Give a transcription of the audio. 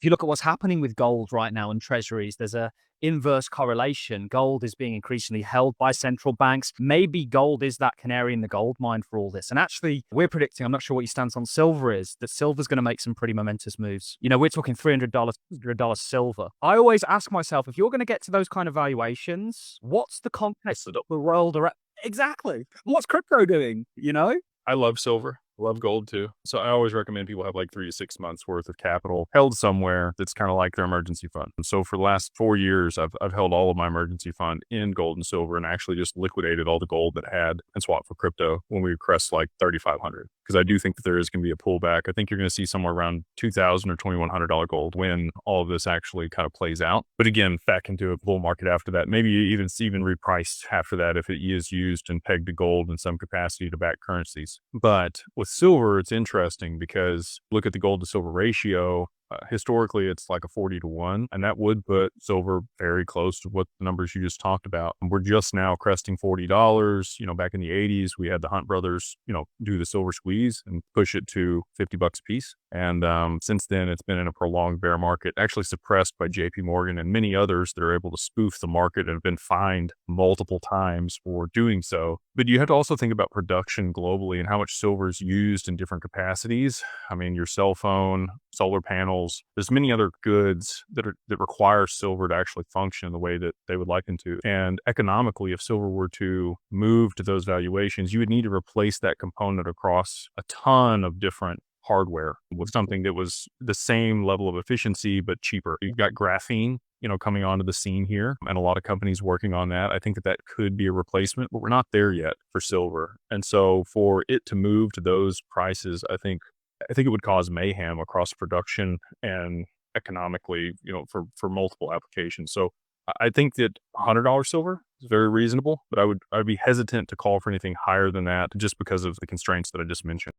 If you look at what's happening with gold right now and treasuries, there's a inverse correlation. Gold is being increasingly held by central banks. Maybe gold is that canary in the gold mine for all this. And actually, we're predicting, I'm not sure what your stance on silver is, that silver's going to make some pretty momentous moves. You know, we're talking $300 silver. I always ask myself, if you're going to get to those kind of valuations, what's the context of the world around? Exactly. What's crypto doing? You know? I love silver. Love gold too. So I always recommend people have like 3 to 6 months worth of capital held somewhere that's kind of like their emergency fund. And so for the last 4 years, I've held all of my emergency fund in gold and silver and actually just liquidated all the gold that I had and swapped for crypto when we crest like 3,500. Because I do think that there is going to be a pullback. I think you're going to see somewhere around $2,000 or $2,100 gold when all of this actually kind of plays out. But again, back into a bull market after that, maybe even repriced after that if it is used and pegged to gold in some capacity to back currencies. But with silver, it's interesting because look at the gold to silver ratio. Historically, it's like a 40-1, and that would put silver very close to what the numbers you just talked about. And we're just now cresting $40. You know, back in the 80s, we had the Hunt brothers, do the silver squeeze and push it to $50 a piece. And since then, it's been in a prolonged bear market, actually suppressed by JP Morgan and many others that are able to spoof the market and have been fined multiple times for doing so. But you have to also think about production globally and how much silver is used in different capacities. I mean, your cell phone, solar panels, there's many other goods that require silver to actually function the way that they would like them to. And economically, if silver were to move to those valuations, you would need to replace that component across a ton of different hardware with something that was the same level of efficiency, but cheaper. You've got graphene, coming onto the scene here, and a lot of companies working on that. I think that could be a replacement, but we're not there yet for silver. And so for it to move to those prices, I think it would cause mayhem across production and economically, for multiple applications. So I think that $100 silver is very reasonable, but I'd be hesitant to call for anything higher than that just because of the constraints that I just mentioned.